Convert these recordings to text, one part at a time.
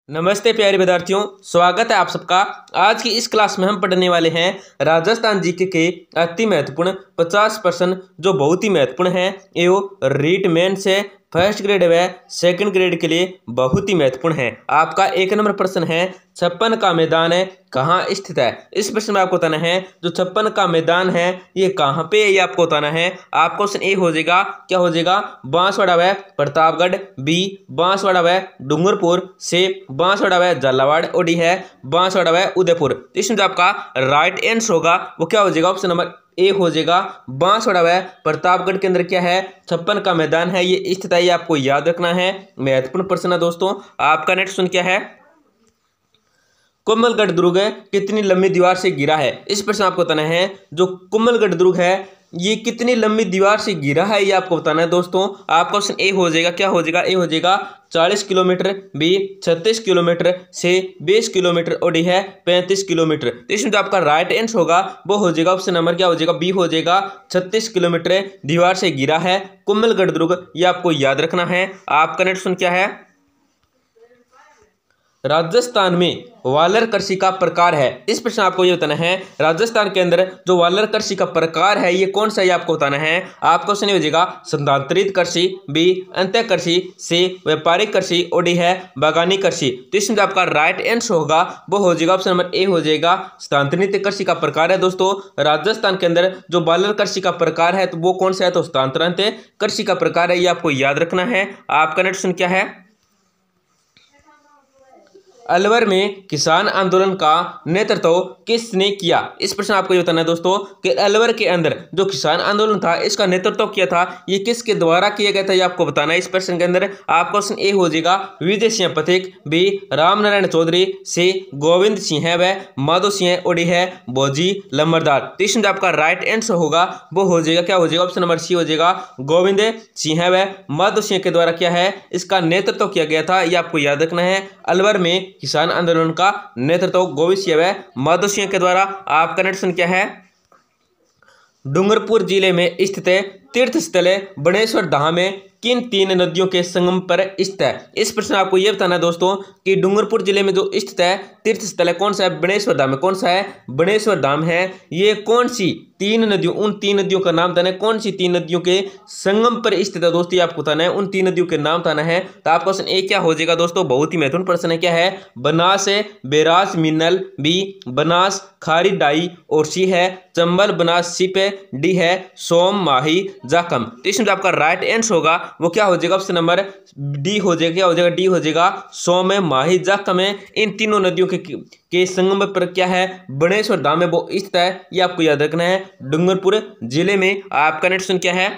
नमस्ते प्यारे विद्यार्थियों, स्वागत है आप सबका। आज की इस क्लास में हम पढ़ने वाले हैं राजस्थान जीके के अति महत्वपूर्ण 50 प्रश्न जो बहुत ही महत्वपूर्ण हैं एवं रीट मेन से फर्स्ट ग्रेड व सेकंड ग्रेड के लिए बहुत ही महत्वपूर्ण है। आपका एक नंबर प्रश्न है 56 का मैदान है कहाँ स्थित है। इस प्रश्न में आपको बताना है जो 56 का मैदान है ये कहाँ पे है, ये आपको बताना है। आपका क्वेश्चन ए हो जाएगा, क्या हो जाएगा, बांसवाड़ा व प्रतापगढ़, बी बांसवाड़ा व डूंगरपुर, से बांसवाड़ा व झालावाड़, और डी है बांसवाड़ा व उदयपुर। इसमें जो आपका राइट आंसर होगा वो क्या हो जाएगा, ऑप्शन नंबर ए हो जाएगा। बांसवाड़ा व प्रतापगढ़ के अंदर क्या है, 56 का मैदान है, ये स्थित है, ये आपको याद रखना है। महत्वपूर्ण प्रश्न है दोस्तों। आपका नेक्स्ट क्वेश्चन क्या है, कुंभलगढ़ दुर्ग कितनी लंबी दीवार से घिरा है। इस प्रश्न आपको बताना है जो कुंभलगढ़ दुर्ग है ये कितनी लंबी दीवार से घिरा है, ये आपको बताना है दोस्तों। आपका क्वेश्चन ए हो जाएगा, क्या हो जाएगा, ए हो जाएगा 40 किलोमीटर, बी 36 किलोमीटर, से 20 किलोमीटर, और डी है 35 किलोमीटर। तो इसमें जो आपका राइट आंसर होगा वो हो जाएगा ऑप्शन नंबर क्या हो जाएगा, बी हो जाएगा। 36 किलोमीटर दीवार से घिरा है कुंभलगढ़ दुर्ग, ये आपको याद रखना है। आपका नेक्स्ट क्वेश्चन क्या है, राजस्थान में वालर कृषि का प्रकार है। इस प्रश्न आपको ये बताना है राजस्थान के अंदर जो वालर कृषि का प्रकार है ये कौन सा है, ये आपको बताना है। आपका क्वेश्चन हो जाएगा स्थानांतरित कृषि, बी अंत्य कृषि, से व्यापारिक कृषि, और डी है बागानी कृषि। तो इसमें जो आपका राइट आंसर होगा वो हो जाएगा ऑप्शन नंबर ए हो जाएगा। स्थानांतरित कृषि का प्रकार है दोस्तों राजस्थान के अंदर जो वालर कृषि का प्रकार है तो वो कौन सा है, तो स्थानांतरित कृषि का प्रकार है, ये आपको याद रखना है। आपका नेक्स्ट क्वेश्चन क्या है, अलवर में किसान आंदोलन का नेतृत्व किसने किया। इस प्रश्न आपको ये बताना है दोस्तों कि अलवर के अंदर जो किसान आंदोलन था इसका नेतृत्व किया था ये किसके द्वारा किया गया था, ये आपको बताना है। इस प्रश्न के अंदर आपका क्वेश्चन ए हो जाएगा विजय सिंह पथिक, बी रामनारायण चौधरी, से गोविंद सिंह व माधो सिंह, और डी है भोजी लंबरदार। तो इसमें आपका राइट आंसर होगा वो हो जाएगा, क्या हो जाएगा, ऑप्शन नंबर सी हो जाएगा। गोविंद सिंह व माधो सिंह के द्वारा क्या है इसका नेतृत्व किया गया था, ये आपको याद रखना है। अलवर में किसान आंदोलन का नेतृत्व गोविंद सिंह व माधो सिंह के द्वारा। आपका नेक्स्ट प्रश्न क्या है, डूंगरपुर जिले में स्थित तीर्थ स्थल बनेश्वर धाम में किन तीन नदियों के संगम पर स्थित है। इस प्रश्न आपको यह बताना है दोस्तों कि डूंगरपुर जिले में जो स्थित है तीर्थ स्थल है कौन सा है, बनेश्वर धाम है। कौन सा है, बनेश्वर धाम है। ये कौन सी तीन नदियों, उन तीन नदियों का नाम बताना है, कौन सी तीन नदियों के संगम पर स्थित है दोस्तों, आपको बताना है। उन तीन नदियों के नाम बताना है। तो आपका क्वेश्चन ए क्या हो जाएगा दोस्तों, बहुत ही महत्वपूर्ण प्रश्न है, क्या है, बनास है बेरास मिनल, बी बनास खारी डाई, और सी है चंबल बनास सिप, डी है सोम माही जाखम। तो इसमें आपका राइट आंसर होगा वो क्या हो जाएगा, ऑप्शन नंबर डी हो जाएगा, क्या हो जाएगा, डी हो जाएगा। सोम है, माही, जाखम है, इन तीनों नदियों के संगम पर क्या है बनेश्वर धाम है वो स्थित है, ये आपको याद रखना है डूंगरपुर जिले में। आपका नेक्स्ट क्वेश्चन क्या है,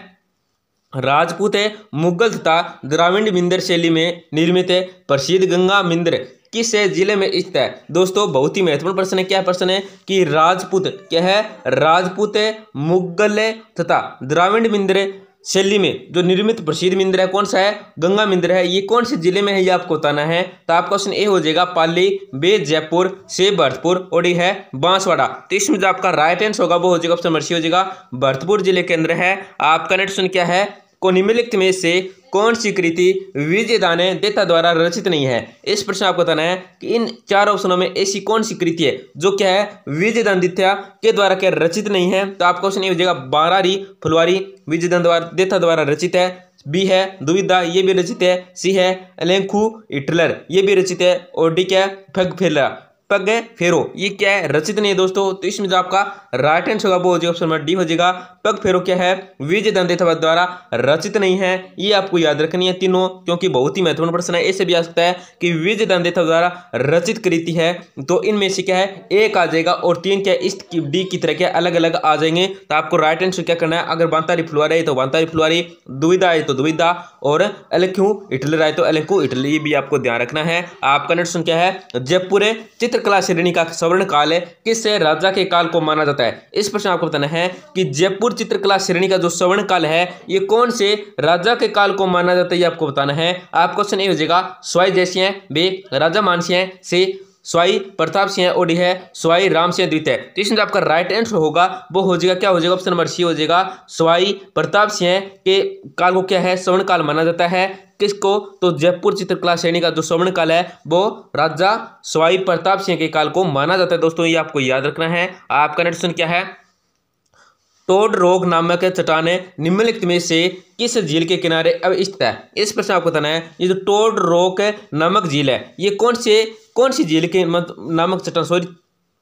राजपूत है मुगल तथा द्राविड़ मिंदर शैली में निर्मित है प्रसिद्ध गंगा मिंदर किस जिले में स्थित है। दोस्तों बहुत ही महत्वपूर्ण प्रश्न है। क्या प्रश्न है कि राजपूत क्या है, राजपूत है मुगल तथा द्राविड़ मिंदर शैली में जो निर्मित प्रसिद्ध मंदिर है कौन सा है, गंगा मंदिर है, ये कौन से जिले में है, ये आपको बताना है। तो आपका क्वेश्चन ए हो जाएगा पाली, बी जयपुर, से भरतपुर, और डी है बांसवाड़ा। तो इसमें जो आपका राइट आंसर होगा वो हो जाएगा ऑप्शन नंबर सी हो जाएगा, भरतपुर जिले के अंदर है। आपका नेक्स्ट क्वेश्चन क्या है, को निम्नलिखित में से कौन सी कृति विजयदान देता द्वारा रचित नहीं है। इस प्रश्न आपको बताना है कि इन चार ऑप्शनों में ऐसी कौन सी कृति है जो क्या है विजयदान दित्या के द्वारा क्या रचित नहीं है। तो आपका क्वेश्चन ये हो जाएगा बारारी फुलवारी विजयदान द्वारा देता द्वारा रचित है, बी है दुविधा ये भी रचित है, सी है एलेंखू हिटलर ये भी रचित है, और डी क्या है फग फेला पग फेरो ये क्या है रचित नहीं है दोस्तों। तो इसमें जो आपका राइट आंसर होगा वो हो जाएगा ऑप्शन नंबर डी हो जाएगा। पग फेरो क्या है विजयदान देता द्वारा रचित नहीं है, ये आपको याद रखनी है तीनों, क्योंकि बहुत ही महत्वपूर्ण प्रश्न है। ऐसे भी आ सकता है कि विजयदान देता द्वारा रचित कृति है तो इनमें से क्या है एक आ जाएगा और तीन क्या इस डी की तरह क्या अलग अलग आ जाएंगे। तो आपको राइट आंसर क्या करना है, अगर बांतारी फुलवारी है तो बांतारी फुलवारी, दुविधा है तो दुविधा, और एलेंखू हिटलर आए तो एलेंखू हिटलर, ये भी आपको ध्यान रखना है। आपका नेक्स्ट क्या है, जयपुर चित्रकला श्रेणी का स्वर्ण काल है किस राजा के काल को माना जाता है। इस प्रश्न आपको बताना है कि जयपुर चित्रकला श्रेणी का जो स्वर्ण काल है ये कौन से राजा के काल को माना जाता है, ये आपको बताना है। आप क्वेश्चन ए हो जाएगा स्वाई जयसिंह, बी राजा मानसिंह, से स्वाई प्रताप सिंह और डी है स्वाई राम सिंह द्वितीय। तो इसमें जो आपका राइट आंसर होगा वो हो जाएगा, क्या हो जाएगा, ऑप्शन नंबर सी हो जाएगा। स्वाई प्रताप सिंह के काल को क्या है, स्वर्ण काल माना जाता है। किसको, तो जयपुर चित्रकला श्रेणी का जो स्वर्ण काल है वो राजा स्वाई प्रताप सिंह के काल को माना जाता है। दोस्तों ये आपको याद रखना है। आपका नेक्स्ट क्वेश्चन क्या है, टोड रॉक नामक चट्टानें निम्नलिखित में से किस झील के किनारे अवस्थित है। इस प्रश्न आपको बताना है, ये जो टोड रॉक नामक झील है ये कौन सी झील के नामक चट्टान, सॉरी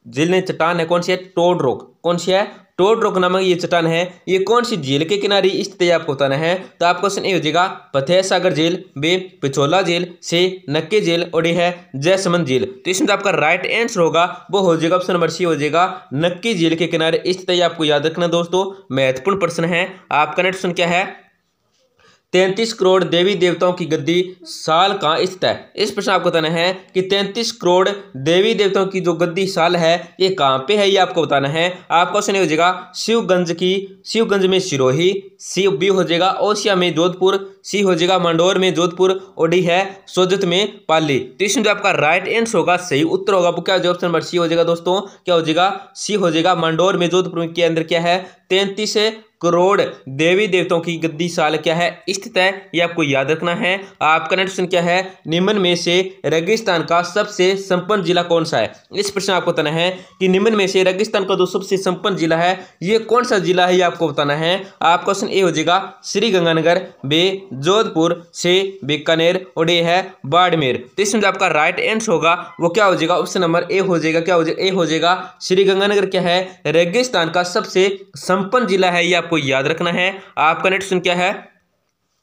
झील ने चट्टान है, कौन सी है, टोड रॉक, कौन सी है, टोड रॉक नामक ये चट्टान है, ये कौन सी झील के किनारे स्थित है आपको बताना है। तो आपका क्वेश्चन ए हो जाएगा फतेह सागर झील, बी पिछोला झील, सी नक्की झील और डी है जयसमंद झील। तो इसमें आपका राइट आंसर होगा वो हो जाएगा ऑप्शन नंबर सी हो जाएगा, नक्की झील के किनारे स्थित है। आपको याद रखना दोस्तों, महत्वपूर्ण प्रश्न है। आपका नेक्स्ट क्वेश्चन क्या है, 33 करोड़ देवी देवताओं की गद्दी साल कहाँ स्थित है। इस प्रश्न आपको बताना है कि 33 करोड़ देवी देवताओं की जो गद्दी साल है ये कहाँ पे है, ये आपको बताना है। आपका क्वेश्चन हो जाएगा शिवगंज में सिरोही, सी बी हो जाएगा ओसिया में जोधपुर, सी हो जाएगा मंडोर में जोधपुर और डी है सोजत में पाली। तो इसमें जो आपका राइट आंसर होगा, सही उत्तर होगा वो क्या हो जाएगा, ऑप्शन नंबर सी हो जाएगा दोस्तों, क्या हो जाएगा, सी हो जाएगा। मंडोर में जोधपुर के अंदर क्या है, 33 करोड़ देवी देवताओं की गद्दी साल क्या है, स्थित है, ये आपको याद रखना है। आपका नेक्स्ट क्वेश्चन क्या है, निम्न में से रेगिस्तान का सबसे संपन्न जिला कौन सा है। इस प्रश्न आपको बताना है कि निम्न में से रेगिस्तान का जो सबसे संपन्न जिला है ये कौन सा जिला है, ये आपको बताना है। आपका क्वेश्चन ए हो जाएगा श्री गंगानगर, बी जोधपुर, सी बीकानेर और डी है बाड़मेर। तो इसमें जो आपका राइट आंसर होगा वो क्या हो जाएगा, ऑप्शन नंबर ए हो जाएगा, क्या हो जाएगा, ए हो जाएगा। श्री गंगानगर क्या है, रेगिस्तान का सबसे संपन्न जिला है, ये आपको याद रखना है। आपका नेक्स्ट क्वेश्चन क्या है,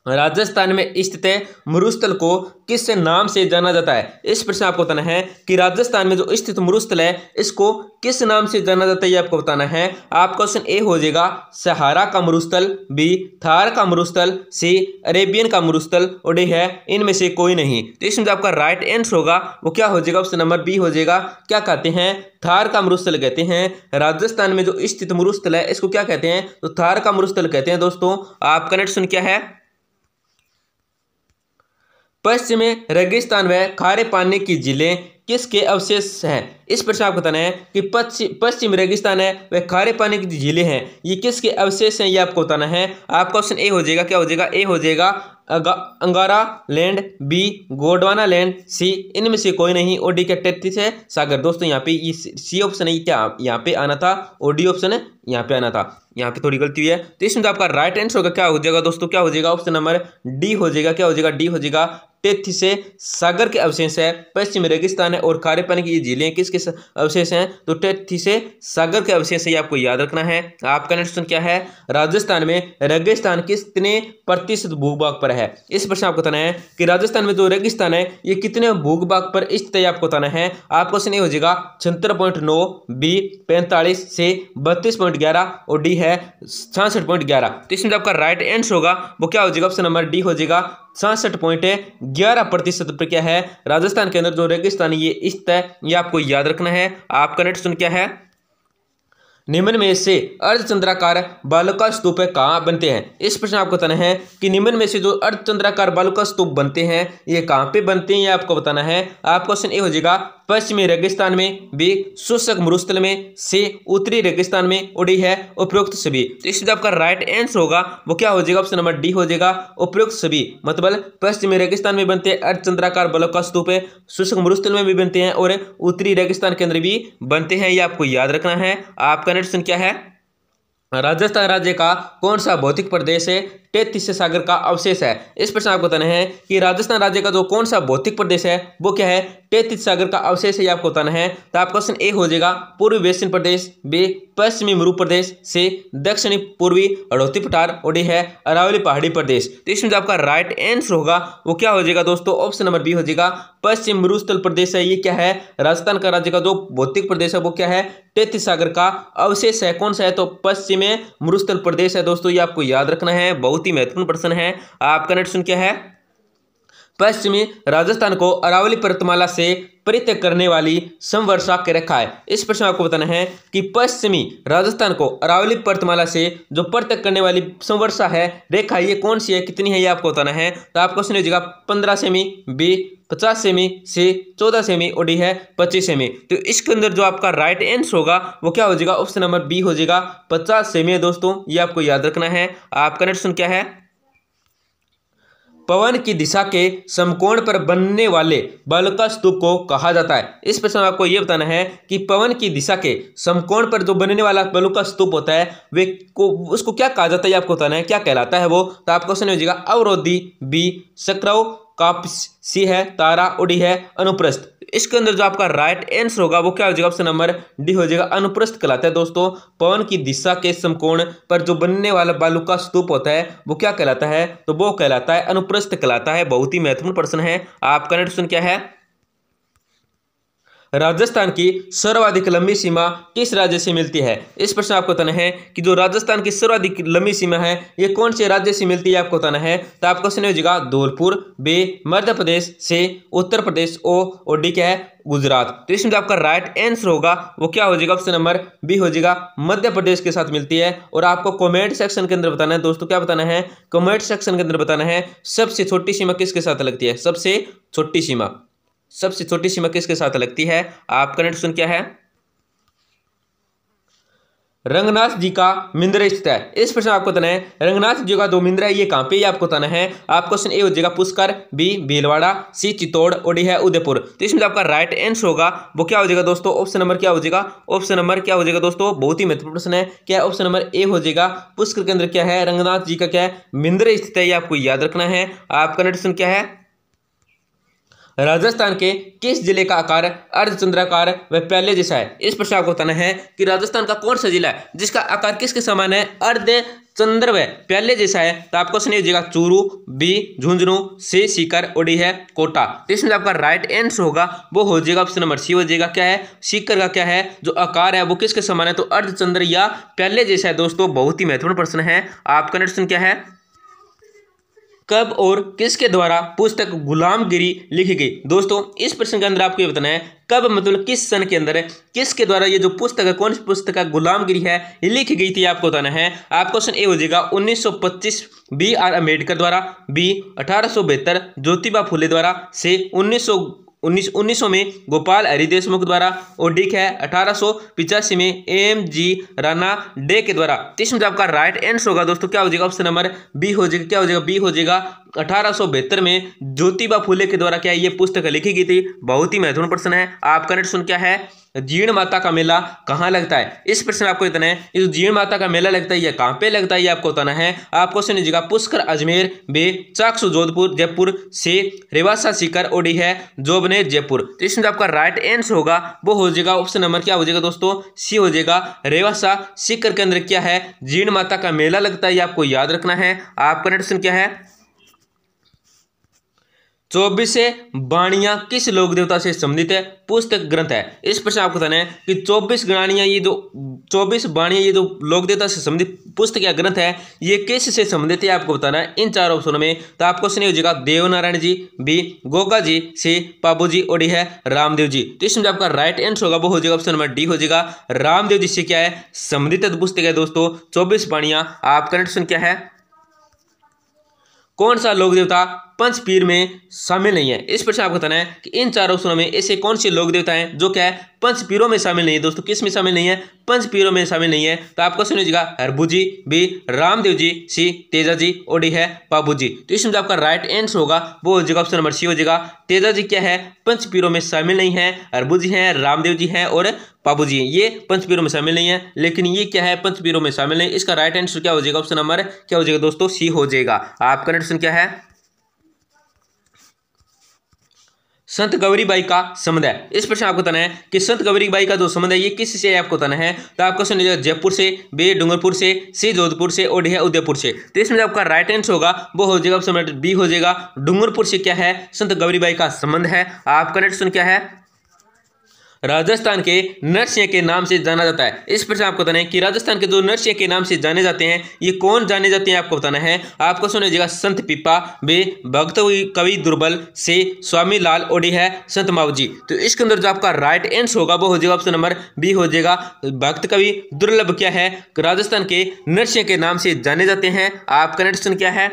राजस्थान में स्थित मरुस्थल को किस नाम से जाना जाता है। इस प्रश्न आपको बताना है कि राजस्थान में जो स्थित मरुस्थल है इसको किस नाम से जाना जाता है, ये आपको बताना है। आपका क्वेश्चन ए हो जाएगा सहारा का मरुस्थल, बी थार का मरुस्थल, सी अरेबियन का मरुस्थल और डी है इनमें से कोई नहीं। तो इसमें जो आपका राइट आंसर होगा वो क्या हो जाएगा, ऑप्शन नंबर बी हो जाएगा। क्या कहते हैं, थार का मरुस्थल कहते हैं। राजस्थान में जो स्थित मरुस्थल है इसको क्या कहते हैं, तो थार का मरुस्थल कहते हैं। दोस्तों आपका नेक्स्ट क्वेश्चन क्या है, पश्चिम में रेगिस्तान व खारे पानी की झीलें किसके अवशेष हैं। इस प्रश्न आपको बताना है कि पश्चिम रेगिस्तान है व खारे पानी की झीलें हैं ये किसके अवशेष हैं, ये आपको बताना है। आपका ऑप्शन ए हो जाएगा, क्या हो जाएगा, ए हो जाएगा Angara land, B Gondwana land, C इनमें से कोई नहीं और डी का 33 है सागर। दोस्तों यहाँ पे ये सी ऑप्शन है, क्या यहाँ पे आना था और डी ऑप्शन है यहाँ पे आना था, यहाँ पे थोड़ी गलती हुई है। तो इसमें तो आपका राइट आंसर होगा, क्या हो जाएगा दोस्तों, क्या हो जाएगा, ऑप्शन नंबर डी हो जाएगा, क्या हो जाएगा, डी हो जाएगा। 33 से सागर के अवशेष है, पश्चिम रेगिस्तान है और खारे पानी की झीलें किसके अवशेष हैं, तो 33 से सागर के अवशेष है, ये आपको याद रखना है। आपका नेक्स्ट क्वेश्चन क्या है, राजस्थान में रेगिस्तान कितने प्रतिशत भूभाग पर है। इस प्रश्न आपको बताना है कि राजस्थान में जो रेगिस्तान है ये कितने भूभाग पर स्थित है, आपको बताना है। आपका क्वेश्चन ये हो जाएगा 76.9, बी 45 से 32.11 और डी है 66.11। तो इसमें आपका राइट आंसर होगा वो क्या हो जाएगा, ऑप्शन नंबर डी हो जाएगा। 66.11% पर क्या है, राजस्थान के अंदर जो रेगिस्तान ये स्थित है, ये आपको याद रखना है। आपका नेक्स्ट क्वेश्चन क्या है, निम्न में से अर्धचंद्राकार बालुका स्तूप कहाँ बनते हैं। इस प्रश्न आपको बताना है कि निम्न में से जो अर्धचंद्राकार बालुका स्तूप बनते हैं ये कहाँ पे बनते हैं, ये आपको बताना है। आपका क्वेश्चन ए हो जाएगा पश्चिमी रेगिस्तान में, बी शुष्क मरुस्थल में, सी उत्तरी रेगिस्तान में और डी है उपरोक्त सभी। तो इसमें आपका राइट आंसर होगा वो क्या हो जाएगा, ऑप्शन नंबर डी हो जाएगा, उपरोक्त सभी। मतलब पश्चिमी रेगिस्तान में बनते हैं अर्धचंद्राकार बालुका स्तूप, शुष्क मरुस्थल में भी बनते हैं और उत्तरी रेगिस्तान के अंदर भी बनते हैं, ये आपको याद रखना है। आपका नेक्स्ट क्वेश्चन क्या है, राजस्थान राज्य का कौन सा भौतिक प्रदेश है 33 सागर का अवशेष है। इस प्रश्न आपको बताना है कि राजस्थान राज्य का जो कौन सा भौतिक प्रदेश है वो क्या है, 33 सागर का अवशेष है, ये आपको बताना है। तो आपका क्वेश्चन ए हो जाएगा पूर्वी बेसिन प्रदेश, बी पश्चिमी मरु प्रदेश, सी दक्षिणी पूर्वी अड़ोती पठार और डी है अरावली पहाड़ी प्रदेश। तो इसमें जो आपका राइट आंसर होगा वो क्या हो जाएगा दोस्तों, ऑप्शन नंबर बी हो जाएगा पश्चिम मरुस्थल प्रदेश है। ये क्या है, राजस्थान का राज्य का जो भौतिक प्रदेश है वो क्या है, 33 सागर का अवशेष है। कौन सा है, तो पश्चिम मरुस्थल प्रदेश है। दोस्तों ये आपको याद रखना है, बहुत ही महत्वपूर्ण प्रश्न है। आपका नेक्स्ट क्या है, पश्चिमी राजस्थान को अरावली पर्वतमाला से परित्यक्त करने वाली समवर्षा के रेखा है। इस प्रश्न आपको बताना है कि पश्चिमी राजस्थान को अरावली पर्वतमाला से जो परित्यक्त करने वाली समवर्षा है रेखा ये कौन सी है, कितनी है, ये आपको बताना है। तो आपको क्वेश्चन हो जाएगा 15 सेमी, बी 50 सेमी, सी 14 सेमी और डी है 25 सेमी। तो इसके अंदर जो आपका राइट आंसर होगा वो क्या हो जाएगा, ऑप्शन नंबर बी हो जाएगा 50 सेमी है दोस्तों, ये आपको याद रखना है। आपका नेक्स्ट क्वेश्चन क्या है, पवन की दिशा के समकोण पर बनने वाले बल का स्तूप को कहा जाता है। इस प्रश्न में आपको यह बताना है कि पवन की दिशा के समकोण पर जो बनने वाला बलों का स्तूप होता है वे को उसको क्या कहा जाता है, आपको बताना है क्या कहलाता है वो। तो आपका क्वेश्चन हो जाएगा अवरोधी, बी सक्राव, काप, सी है तारा, और डी है अनुप्रस्थ। इसके अंदर जो आपका राइट आंसर होगा वो क्या हो जाएगा, ऑप्शन नंबर डी हो जाएगा अनुप्रस्थ कहलाता है दोस्तों। पवन की दिशा के समकोण पर जो बनने वाला बालू का स्तूप होता है वो क्या कहलाता है, तो वो कहलाता है अनुप्रस्थ कहलाता है। बहुत ही महत्वपूर्ण प्रश्न है। आपका नेक्स्ट क्वेश्चन क्या है, राजस्थान की सर्वाधिक लंबी सीमा किस राज्य से मिलती है। इस प्रश्न आपको बताना है कि जो राजस्थान की सर्वाधिक लंबी सीमा है ये कौन से राज्य से मिलती है, आपको बताना है। तो आपका क्वेश्चन हो जाएगा धौलपुर, बी मध्य प्रदेश, से उत्तर प्रदेश, और डी क्या है गुजरात। तो इसमें जो आपका राइट आंसर होगा वो क्या हो जाएगा, ऑप्शन नंबर बी हो जाएगा मध्य प्रदेश के साथ मिलती है। और आपको कमेंट सेक्शन के अंदर बताना है दोस्तों, क्या बताना है, कमेंट सेक्शन के अंदर बताना है सबसे छोटी सीमा किसके साथ लगती है, सबसे छोटी सीमा किसके साथ लगती है। आपका नेक्स्ट क्वेश्चन क्या है, रंगनाथ जी का मिंद्र स्थित है। इस प्रश्न आपको बताना है रंगनाथ जी का जो मिंद्र है ये कहां पे, ये आपको बताना है। आपका क्वेश्चन ए हो जाएगा पुष्कर, बी भीलवाड़ा, सी चित्तौड़, और डी है उदयपुर। तो इसमें आपका राइट आंसर होगा वो क्या हो जाएगा दोस्तों, ऑप्शन नंबर क्या हो जाएगा, ऑप्शन नंबर क्या हो जाएगा दोस्तों, बहुत ही महत्वपूर्ण प्रश्न है। क्या है, ऑप्शन नंबर ए हो जाएगा पुष्कर के अंदर क्या है रंगनाथ जी का क्या है मिंद्र स्थित है, ये आपको याद रखना है। आपका नेक्स्ट क्वेश्चन क्या है, राजस्थान के किस जिले का आकार अर्धचंद्राकार व प्याले जैसा है। इस प्रश्न आपको बताना है कि राजस्थान का कौन सा जिला है जिसका आकार किसके समान है, अर्धचंद्र व प्याले जैसा है। तो आपको सुनिए जाएगा चूरू, बी झुंझुनू, सी सीकर, और डी है कोटा। तो इसमें आपका राइट आंसर होगा वो हो जाएगा ऑप्शन नंबर सी हो जाएगा। क्या है, सीकर का क्या है जो आकार है वो किसके समान है, तो अर्धचंद्र या प्याले जैसा है दोस्तों। बहुत ही महत्वपूर्ण प्रश्न है। आपका नेक्स्ट प्रश्न क्या है, कब और किसके द्वारा पुस्तक गुलामगिरी लिखी गई। दोस्तों इस प्रश्न के अंदर आपको ये बताना है कब मतलब किस सन के अंदर है, किसके द्वारा ये जो पुस्तक है कौन सी पुस्तक है गुलामगिरी है ये लिखी गई थी, आपको बताना है। आप क्वेश्चन ए हो जाएगा 1925 बी आर अम्बेडकर द्वारा, बी 1872 ज्योतिबा फुले द्वारा, से 1900 में गोपाल हरि देशमुख द्वारा, और डी है 1885 में AMG राणा डे के द्वारा। इसमें जो आपका राइट आंसर होगा दोस्तों क्या हो जाएगा, ऑप्शन नंबर बी हो जाएगा। क्या हो जाएगा, बी हो जाएगा 1872 में ज्योतिबा फुले के द्वारा क्या ये पुस्तक लिखी गई थी। बहुत ही महत्वपूर्ण प्रश्न है। आपका नेक्स्ट क्वेश्चन क्या है, जीण माता का मेला कहाँ लगता है। इस प्रश्न में आपको इतना है ये जो जीण माता का मेला लगता है ये कहाँ पे लगता है, ये आपको बताना है। आपको क्वेश्चन लीजिएगा पुष्कर अजमेर, बे चाकसू जोधपुर जयपुर, से रेवासा सीकर, और डी है जोबनेर जयपुर। तो इसमें आपका राइट आंसर होगा वो हो जाएगा ऑप्शन नंबर क्या हो जाएगा दोस्तों, सी हो जाएगा रेवासा सीकर के अंदर क्या है जीण माता का मेला लगता है, ये आपको याद रखना है। आपका नेक्स्ट क्वेश्चन क्या है, 24 बाणियां किस लोक देवता से संबंधित है पुस्तक ग्रंथ है। इस प्रश्न आपको बताना है कि 24 बाणियां ये जो लोक देवता से संबंधित पुस्तक या ग्रंथ है ये किस से संबंधित है, आपको बताना है इन चार ऑप्शनों में। तो आपको क्वेश्चन हो जाएगा देवनारायण जी, बी गोगा जी, सी पाबू जी, और डी है रामदेव जी। तो इसमें आपका राइट आंसर होगा वो हो जाएगा ऑप्शन नंबर डी हो जाएगा रामदेव जी से क्या है संबंधित पुस्तक है दोस्तों 24 बाणियां। आपका नेक्स्ट क्या है, कौन सा लोक देवता पंचपीर में शामिल नहीं है। इस प्रश्न आपको बताना है कि इन चार ऑप्शनों में ऐसे कौन से लोक देवता हैं जो क्या है पंचपीरों में शामिल नहीं है दोस्तों। किस में शामिल नहीं है, पंचपीरों में शामिल नहीं है। तो आपको सुनिएगा हरबू जी, बी रामदेव जी, सी तेजा जी, और डी है पाबू जी। तो इसमें जो आपका राइट आंसर होगा वो हो जाएगा ऑप्शन नंबर सी हो जाएगा तेजा जी क्या है पंचपीरों में शामिल नहीं है, हरबू जी है, रामदेव जी है, और पाबू जी ये पंचपीरों में शामिल नहीं है, लेकिन ये क्या है पंचपीरों में शामिल नहीं। इसका राइट आंसर क्या हो जाएगा, ऑप्शन नंबर क्या हो जाएगा दोस्तों, सी हो जाएगा। आपका नेक्स्ट क्या है, संत गौरीबाई का संबंध है। इस प्रश्न आपको बताना है कि संत गौरीबाई का जो संबंध है ये किस से है, आपको बताना है। तो आपको सुनिए जयपुर से, बी डूंगरपुर से, सी जोधपुर से, और डी है उदयपुर से। तो इसमें आपका राइट आंसर होगा वो हो जाएगा ऑप्शन नंबर बी हो जाएगा डूंगरपुर से क्या है संत गौरीबाई का संबंध है। आपका नेक्स्ट क्वेश्चन क्या है, राजस्थान के नरसिंह के नाम से जाना जाता है। इस प्रश्न आपको बताना है कि राजस्थान के जो नरसिंह के नाम से जाने जाते हैं ये कौन जाने जाते हैं, आपको बताना है। आपको सुनिएगा संत पिपा, बे भक्त कवि दुर्बल, से स्वामी लाल, और डी है संत माऊ जी। तो इसके अंदर जो आपका राइट आंसर होगा वो हो जाएगा ऑप्शन नंबर बी हो जाएगा भक्त कवि दुर्लभ क्या है राजस्थान के नरसिंह के नाम से जाने जाते हैं। आपका नेक्स्ट क्या है,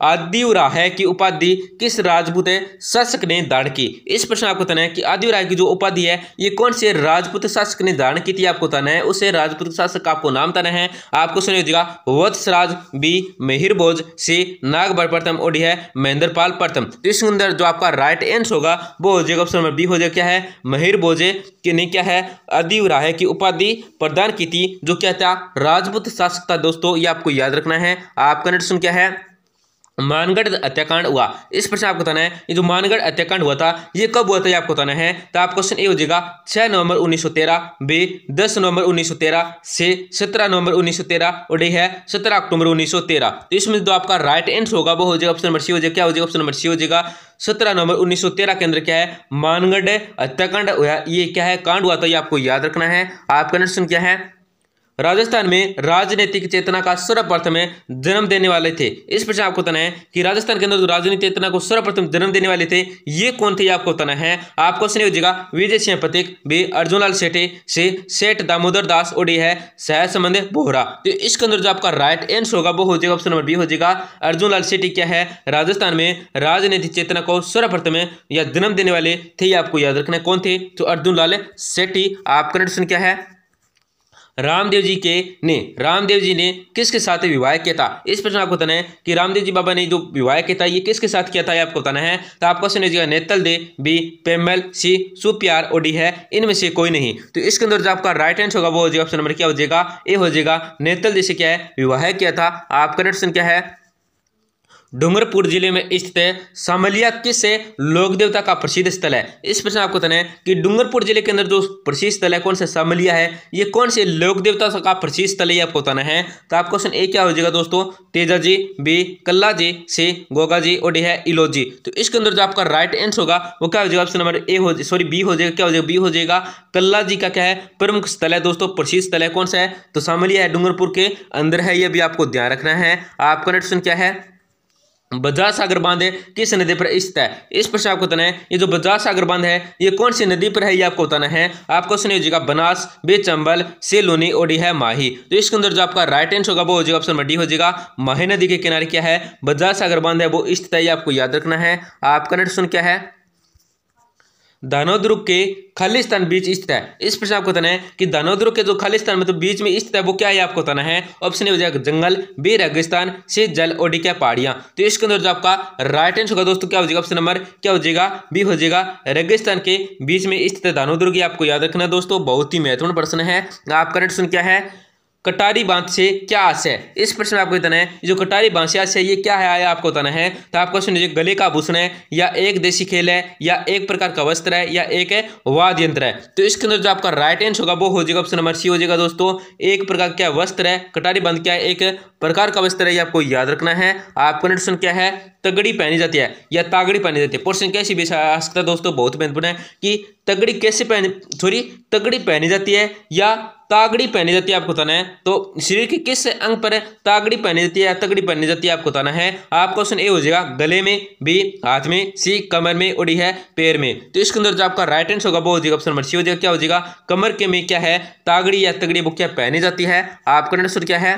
आदिवराह की उपाधि किस राजपूत शासक ने धारण की। इस प्रश्न आपको बताना है कि आदिवराह की जो उपाधि है ये कौन से राजपूत शासक ने धारण की थी, आपको बताना है। उसे राजपूत शासक का आपको नाम बताना है। आपको सुनिए हो जाएगा वत्सराज, बी मिहिर भोज, सी नागभट्ट प्रथम और डी है महेंद्रपाल प्रथम। तो इसके अंदर जो आपका राइट आंसर होगा वो हो जाएगा ऑप्शन नंबर बी हो जाएगा, क्या है मिहिर भोज के ने क्या है आदिवराह की उपाधि प्रदान की थी, जो क्या था राजपूत शासक था दोस्तों, ये आपको याद रखना है। आपका नेक्स्ट क्या है मानगढ़ हत्याकांड हुआ। इस प्रश्न आपको बताना है ये जो मानगढ़ हत्याकांड हुआ था ये कब हुआ था, ये आपको बताना है। तो आप क्वेश्चन ए हो जाएगा 6 नवंबर 1913, बी 10 नवंबर 1913, सी 17 नवंबर 1913 और डी है 17 अक्टूबर 1913। तो इसमें जो आपका राइट आंसर होगा वो हो जाएगा ऑप्शन नंबर सी हो जाएगा, क्या हो जाएगा ऑप्शन नंबर सी हो जाएगा 17 नवंबर 1913 के अंदर क्या है मानगढ़ हत्याकांड हुआ। ये क्या है कांड हुआ था, ये आपको याद रखना है। आपका नेक्स्ट क्या है राजस्थान में राजनीतिक चेतना का सर्वप्रथम जन्म देने वाले थे। इस प्रश्न आपको बताना है कि राजस्थान के अंदर जो राजनीतिक चेतना को सर्वप्रथम जन्म देने वाले थे ये कौन थे, आपको बताना है। आपको क्वेश्चन हो जाएगा विजय सिंह पथिक, बी अर्जुनलाल सेठी, सी सेठ दामोदर दास और डी है सहसंबंध बोहरा। तो इसके अंदर जो आपका राइट आंसर होगा वो हो जाएगा ऑप्शन नंबर बी हो जाएगा अर्जुनलाल सेठी क्या है राजस्थान में राजनीतिक चेतना को सर्वप्रथम या जन्म देने वाले थे, ये आपको याद रखना है कौन थे, तो अर्जुनलाल सेठी। आपका नेक्स्ट क्या है रामदेव जी ने किसके साथ विवाह किया था। इस प्रश्न आपको बताना है कि रामदेव जी बाबा ने जो विवाह किया था ये किसके साथ किया था, ये आपको बताना है। तो आपको सुनिएगा नेतल दे, बी पेमल, सी सुप्यार और डी है इनमें से कोई नहीं। तो इसके अंदर जो आपका राइट आंसर होगा वो हो जाएगा ऑप्शन नंबर क्या हो जाएगा ए हो जाएगा नेतल दे से क्या है विवाह किया था। आपका नेक्स्ट क्या है डूंगरपुर जिले में स्थित सामलिया किस लोक देवता का प्रसिद्ध स्थल है। इस प्रश्न आपको बताना है कि डूंगरपुर जिले के अंदर जो प्रसिद्ध स्थल है कौन सा सामलिया है, ये कौन से लोक देवता का प्रसिद्ध स्थल है, ये आपको बताना है। तो आप क्वेश्चन ए क्या हो जाएगा दोस्तों तेजा जी, बी कल्ला जी, सी गोगा जी और डी है इलो जी। तो इसके अंदर जो आपका राइट आंसर होगा वो क्या हो जाएगा ऑप्शन नंबर ए हो सॉरी बी हो जाएगा, क्या हो जाएगा बी हो जाएगा कल्ला जी का क्या है प्रमुख स्थल है दोस्तों, प्रसिद्ध स्थल है कौन सा है तो सामलिया है डूंगरपुर के अंदर है, ये भी आपको ध्यान रखना है। आपका नेक्स्ट क्या है बजाज सागर बांध किस नदी पर स्थित है। इस प्रश्न आपको बताना है ये जो बजाज सागर बांध है ये कौन सी नदी पर है, ये आपको बताना है। आपको सुनिए हो जाएगा बनास, बी चंबल, सी लूनी और डी है माही। तो इसके अंदर जो आपका राइट आंसर होगा वो हो जाएगा ऑप्शन नंबर डी हो जाएगा माही नदी के किनारे क्या है बजाज सागर बांध है वो स्थित है, ये आपको याद रखना है। आपका नेक्स्ट क्या है दानव दुर्ग के खालिस्तान बीच स्थित है। इस प्रश्न आपको बताना है कि दानव दुर्ग के जो खालिस्तान मतलब बीच में स्थित है वो क्या है, आपको बताना है। ऑप्शन ए हो जाएगा जंगल, बी रेगिस्तान, सी जल और डी क्या पहाड़ियां। तो इसके अंदर जो आपका राइट आंसर होगा दोस्तों क्या हो जाएगा ऑप्शन नंबर क्या हो जाएगा बी हो जाएगा रेगिस्तान के बीच में स्थित है दानव दुर्ग, आपको याद रखना दोस्तों बहुत ही महत्वपूर्ण प्रश्न है। आपका नेक्स्ट क्या है कटारी बांध से क्या आशय है। इस प्रश्न में आपको बताना है जो कटारी बांध से आशय ये क्या है आया आपको बताना है। तो आपको सुनिए गले का आभूषण है या एक देसी खेल है या एक प्रकार का वस्त्र है या एक वाद्य यंत्र है। तो इसके अंदर जो आपका राइट आंसर होगा वो हो जाएगा ऑप्शन नंबर सी हो जाएगा दोस्तों एक प्रकार क्या वस्त्र है कटारी बांध क्या है एक प्रकार का वस्त्र है, ये आपको याद रखना है। आपका नेक्स्ट क्या है तगड़ी पहनी जाती है या तागड़ी पहनी जाती है। क्वेश्चन कैसी भी आ सकता है दोस्तों बहुत महत्वपूर्ण है कि तगड़ी कैसे तगड़ी पहनी जाती है या तागड़ी पहनी जाती है, आपको बताना है। तो शरीर के किस अंग पर तागड़ी पहनी जाती है या तगड़ी पहनी जाती है आपको बताना है। आपका क्वेश्चन ए हो जाएगा गले में, बी हाथ में, सी कमर में और डी है पैर में। तो इसके अंदर जो आपका राइट आंसर होगा वो हो जाएगा ऑप्शन नंबर सी हो जाएगा क्या हो जाएगा कमर के में क्या है तागड़ी या तगड़ी वो क्या पहनी जाती है। आपका आंसर क्या है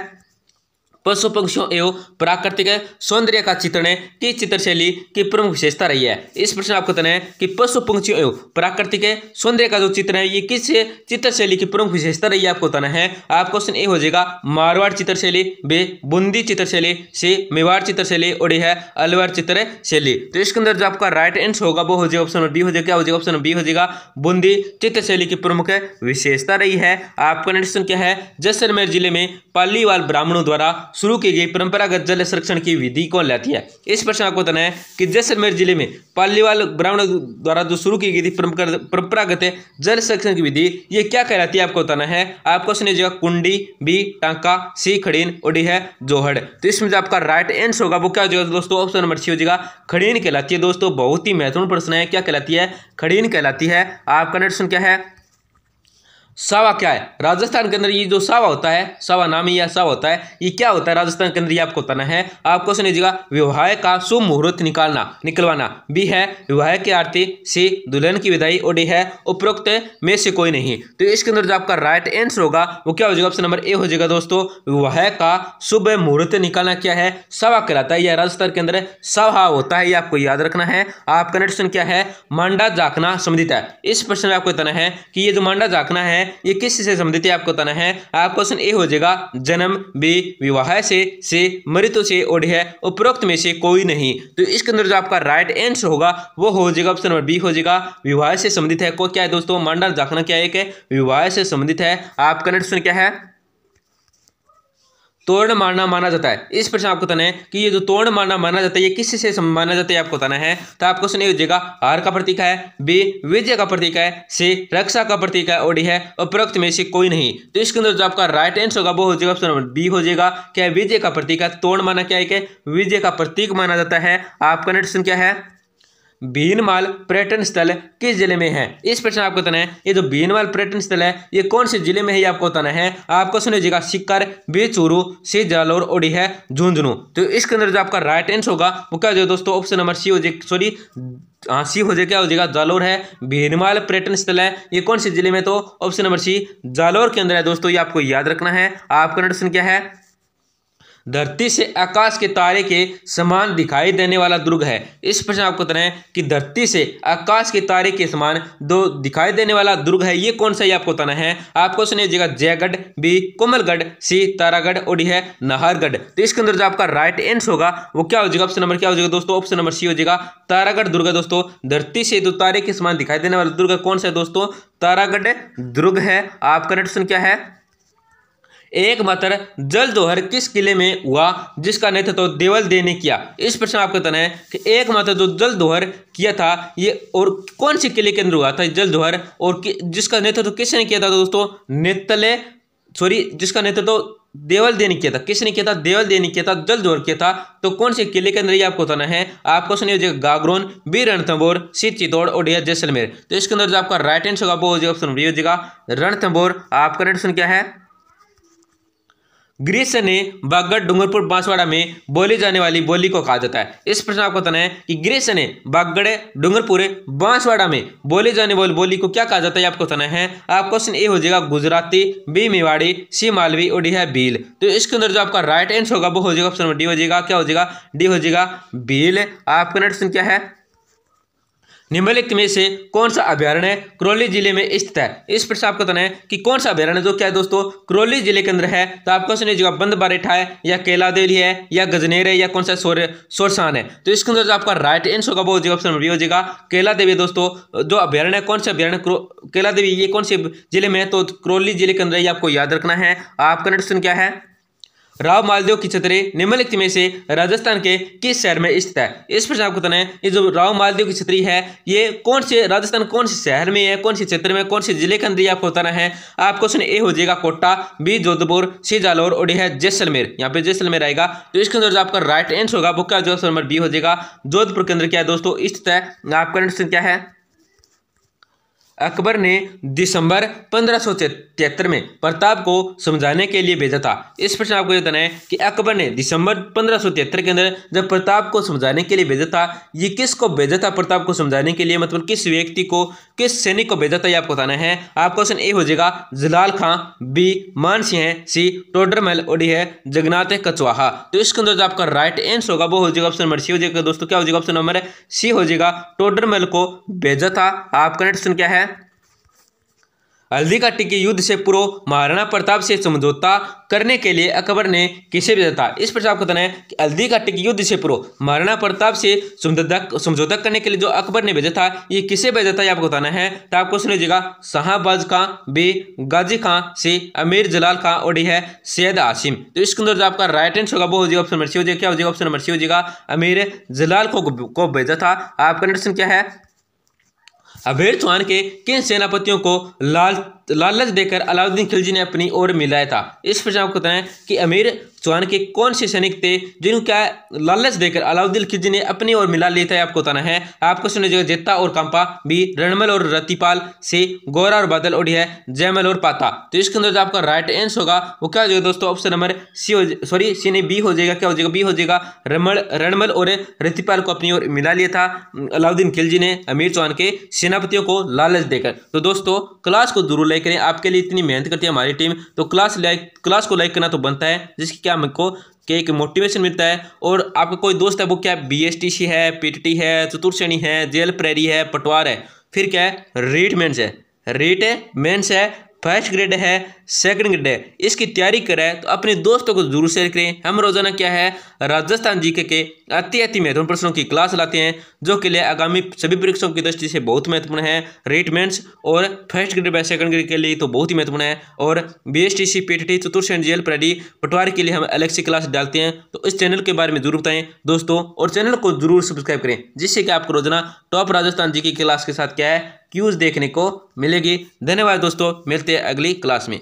पशु पक्षियों एवं प्राकृतिक सौंदर्य का चित्रण की चित्रशैली की प्रमुख विशेषता रही है। इस प्रश्न आपको बताना है कि पशु पक्षियों एवं प्राकृतिक सौंदर्य का जो चित्र है ये किस चित्रशैली की प्रमुख विशेषता रही है आपको बताना है। आप क्वेश्चन ए हो जाएगा मारवाड़ चित्रशैली, बी बूंदी चित्रशैली, सी मेवाड़ चित्रशैली और डी है अलवर चित्रशैली। तो इसके अंदर जो आपका राइट आंसर होगा वो हो जाएगा ऑप्शन बी हो जाएगा क्या हो जाएगा ऑप्शन बी हो जाएगा बूंदी चित्रशैली की प्रमुख विशेषता रही है। आपका नेक्स्ट क्या है जैसलमेर जिले में पालीवाल ब्राह्मणों द्वारा शुरू की गई परंपरागत जल संरक्षण की विधि कौन लाती है। इस प्रश्न आपको बताना है कि जैसलमेर जिले में पालीवाल ब्राह्मणों द्वारा जो शुरू की गई थी परंपरागत जल संरक्षण की विधि ये क्या कहलाती है आपको बताना है। आपको सुनिएगा कुंडी, बी टांका, सी खड़ीन और डी है जोहड़। तो इसमें जो आपका राइट आंसर होगा वो क्या हो जाएगा दोस्तों ऑप्शन नंबर सी हो जाएगा खड़ीन कहलाती है। दोस्तों बहुत ही महत्वपूर्ण प्रश्न है क्या कहलाती है खड़ीन कहलाती है। आपका नेक्स्ट क्या है सावा क्या है? राजस्थान के अंदर ये जो सावा होता है, सावा नाम ही या सावा होता है, ये क्या होता है राजस्थान के अंदर, ये आपको बताना है। आपको सुनिएगा, विवाह का शुभ मुहूर्त निकलवाना। बी है विवाह की आरती। सी दुल्हन की विदाई। और डी है उपरोक्त में से कोई नहीं। तो इसके अंदर जो आपका राइट आंसर होगा वो क्या हो जाएगा? ऑप्शन नंबर ए हो जाएगा दोस्तों। विवाह का शुभ मुहूर्त निकालना क्या है? सावा कहलाता है। यह राजस्थान के अंदर सावा होता है, ये आपको याद रखना है। आपका नेक्स्ट क्वेश्चन क्या है? मांडा जाखना संबंधित है। इस प्रश्न में आपको बताना है कि ये जो मांडा जाखना है ये किस से संबंधित है, आपको बताना है। आपका क्वेश्चन ए हो जाएगा जन्म। बी विवाह से मृत्यु से। और डी है उपरोक्त में से कोई नहीं। तो इसके अंदर जो आपका राइट आंसर होगा वो हो जाएगा ऑप्शन नंबर बी हो जाएगा, विवाह से संबंधित है। को क्या है दोस्तों? मांडा जाखना क्या है? एक विवाह से संबंधित है। आपका नेक्स्ट क्वेश्चन क्या है? तोरण मारना माना जाता है। इस प्रश्न आपको बताना है कि ये जो तोरण मारना माना जाता है ये किस से माना जाता है, आपको बताना है। तो आपको क्वेश्चन ये हो जाएगा, हार का प्रतीक है। बी विजय का प्रतीक है। सी रक्षा का प्रतीक है। और डी है उपरोक्त में से कोई नहीं। तो इसके अंदर जो आपका राइट आंसर होगा वो हो जाएगा ऑप्शन नंबर बी हो जाएगा। क्या विजय का प्रतीक है? तोरण माना क्या है? विजय का प्रतीक माना जाता है। आपका नेक्स्ट क्वेश्चन क्या है? भीनमाल पर्यटन स्थल किस जिले में है? इस प्रश्न आपको बताना है ये जो भीनमाल पर्यटन स्थल है ये कौन से जिले में है, ये आपको बताना है। आपको सुनिएगा, सीकर, बी चूरू, सी जालोर। और डी है झुंझुनू। तो इसके अंदर जो आपका राइट आंसर होगा वो क्या हो जाएगा दोस्तों? ऑप्शन नंबर सी हो जाएगा, सॉरी सी हो जाएगा। क्या हो जाएगा? जालोर है। भीनमाल पर्यटन स्थल है ये कौन से जिले में? तो ऑप्शन नंबर सी जालोर के अंदर है दोस्तों, ये आपको याद रखना है। आपका प्रश्न क्या है? धरती से आकाश के तारे के समान दिखाई देने वाला दुर्ग है। इस प्रश्न आपको बताना है कि धरती से आकाश के तारे के समान दो दिखाई देने वाला दुर्ग है ये कौन सा, ये आपको बताना है। आपको सुनिएगा, जयगढ़, बी कोमलगढ़, सी तारागढ़। और डी है नाहरगढ़। तो इसके अंदर जो आपका राइट आंसर होगा वो क्या हो जाएगा? ऑप्शन नंबर क्या हो जाएगा दोस्तों? ऑप्शन नंबर सी हो जाएगा, तारागढ़ दुर्ग है दोस्तों। धरती से दो तारे के समान दिखाई देने वाला दुर्ग कौन सा है दोस्तों? तारागढ़ दुर्ग है। आपका नेक्स्ट क्या है? एकमात्र जल दोहर किस किले में हुआ जिसका नेतृत्व देवलदेव ने किया? इस प्रश्न आपको बताना है कि एकमात्र जो जल दोहर किया था ये और कौन से किले के अंदर हुआ था जल दोहर, और जिसका नेतृत्व किसने किया था दोस्तों? जिसका नेतृत्व देवलदेव ने किया था। किसने किया था? देवलदेव ने किया था, जल दोहर किया था। तो कौन से किले के अंदर ये आपको बताना है। आपको सुनिए हो जाएगा, गागरोन, बी रणथंबोर, सी चित्तौड़। और डी जैसलमेर। तो इसके अंदर जो आपका राइट आंसर होगा वो हो जाएगा ऑप्शन बी हो जाएगा, रणथंबोर। आपका नेक्स्ट क्या है? ग्रीस ने बागड़ डूंगरपुर बांसवाड़ा में बोली जाने वाली बोली को कहा जाता है। इस प्रश्न आपको बताना है कि ग्रीस ने बागड़ डूंगरपुर बांसवाड़ा में बोली जाने वाली बोली को क्या कहा जाता है, आपको बताना है। आप क्वेश्चन ए हो जाएगा गुजराती, बी मेवाड़ी, सी मालवी। और डी है भील। तो इसके अंदर जो आपका राइट आंसर होगा वो हो जाएगा ऑप्शन डी हो जाएगा। क्या हो जाएगा? डी हो जाएगा भील। आपका नेक्स्ट क्या है? निम्नलिखित में से कौन सा अभ्यारण्य करौली जिले में स्थित है? इस प्रश्न आपको बताना है कि कौन सा अभ्यारण्य जो क्या है दोस्तों करौली जिले के अंदर है। तो आपको सुनिएगा, बंद बारेठा है या केला देवली है या गजनेर है या कौन सा सोरसान है। तो इसके अंदर जो आपका राइट आंसर होगा वो हो जाएगा ऑप्शन बी हो जाएगा, केला देवी। दोस्तों जो अभ्यारण्य कौन से अभ्यारण्य केला देवी ये कौन से जिले में है? तो करौली जिले के अंदर, ये आपको याद रखना है। आपका नेक्स्ट क्या है? राव मालदेव की छतरी निम्नलिखित में से राजस्थान के किस शहर में स्थित है? इस प्रश्न आपको बताना है ये जो राव मालदेव की छतरी है ये कौन से राजस्थान कौन से शहर में है, कौन से क्षेत्र में, कौन से जिले के अंदर आपको बताना है। आपको क्वेश्चन ए हो जाएगा कोटा, बी जोधपुर, सी जालोर। और डी है जैसलमेर। यहाँ पे जैसलमेर आएगा। तो इसके अंदर जो आपका राइट आंसर होगा वो क्या हो जाएगा? नंबर बी हो जाएगा, जोधपुर के अंदर क्या है दोस्तों स्थित है। आपका क्वेश्चन क्या है? अकबर ने दिसंबर 1573 में प्रताप को समझाने के लिए भेजा था। इस प्रश्न आपको बताना है कि अकबर ने दिसंबर 1573 के अंदर जब प्रताप को समझाने के लिए भेजा था, ये किसको भेजा था प्रताप को समझाने के लिए, मतलब किस व्यक्ति को, किस सैनिक को भेजा था, ये आपको बताना है। आपका क्वेश्चन ए हो जाएगा जलाल खां, बी मान सिंह, सी टोडरमल। और डी है जगन्नाथ कचवाहा। तो इसके अंदर जो आपका राइट आंसर होगा वो हो जाएगा ऑप्शन नंबर सी हो जाएगा दोस्तों। क्या हो जाएगा? ऑप्शन नंबर सी हो जाएगा, टोडरमल को भेजा था। आपका नेक्स्ट क्या है? हल्दी घाटी के युद्ध से पूर्व महाराणा प्रताप से समझौता करने के लिए अकबर ने किसे भेजा था? इस पर आपको बताना है कि हल्दी घाटी के युद्ध से पूर्व महाराणा प्रताप से समझौता करने के लिए जो अकबर ने भेजा था ये किसे भेजा था, ये आपको बताना है। तो आपको सुनिएगा, शाहबाज खां, बी गाजी खां, सी अमीर जलाल खां। और डी है सैयद आसिम। तो इसके अंदर जो आपका राइट आंसर होगा वो हो जाएगा ऑप्शन नंबर सी हो जाएगा। क्या हो जाएगा? ऑप्शन नंबर सी हो जाएगा, अमीर जलाल को भेजा था। आपका नेक्स्ट क्या है? अभेर चौहान के किन सेनापतियों को लाल लालच देकर अलाउद्दीन खिलजी ने अपनी ओर मिलाया था। इस प्रश्न आपको बताएं कि अमीर चौहान के कौन से सैनिक थे जिनको क्या लालच देकर अलाउद्दीन खिलजी ने अपनी ओर मिला लिया था, आपको बताना है। आपको सुनने जगह जेता और कंपा, बी रणमल और रतिपाल, सी गोरा और बादल, और है जयमल और पाता। तो इसके अंदर जो आपका राइट आंसर होगा वो क्या हो जाएगा दोस्तों, ऑप्शन नंबर सी नहीं बी हो जाएगा। क्या हो जाएगा, बी हो जाएगा। रणमल और रतिपाल को अपनी ओर मिला लिया था अलाउद्दीन खिलजी ने अमीर चौहान के सेनापतियों को लालच देकर। तो दोस्तों क्लास को जरूर लाइक करें, आपके लिए इतनी मेहनत करती है हमारी टीम, तो क्लास को लाइक करना तो बनता है, जिसकी क्या हमको कि एक मोटिवेशन मिलता है। और आपका कोई दोस्त है वो क्या BSTC है, PTT है, चतुर श्रेणी है, जेल प्रेरी है, पटवार है, फिर क्या है रीट मेंस है, फर्स्ट ग्रेड है, सेकंड ग्रेड है, इसकी तैयारी करें तो अपने दोस्तों को जरूर शेयर करें। हम रोजाना क्या है राजस्थान जीके के अति महत्वपूर्ण प्रश्नों की क्लास लाते हैं, जो के लिए आगामी सभी परीक्षाओं की दृष्टि से बहुत महत्वपूर्ण है। रेट मेंस और फर्स्ट ग्रेड व सेकंड ग्रेड के लिए तो बहुत ही महत्वपूर्ण है, और BSTC, PTT, चतुर श्रेणी, जेल प्रेरी, पटवार के लिए हम अलग से क्लास डालते हैं। तो इस चैनल के बारे में जरूर बताएं दोस्तों, और चैनल को जरूर सब्सक्राइब करें, जिससे कि आपको रोजाना टॉप राजस्थान जीके क्लास के साथ क्या है क्यूज देखने को मिलेगी। धन्यवाद दोस्तों, मिलते हैं अगली क्लास में।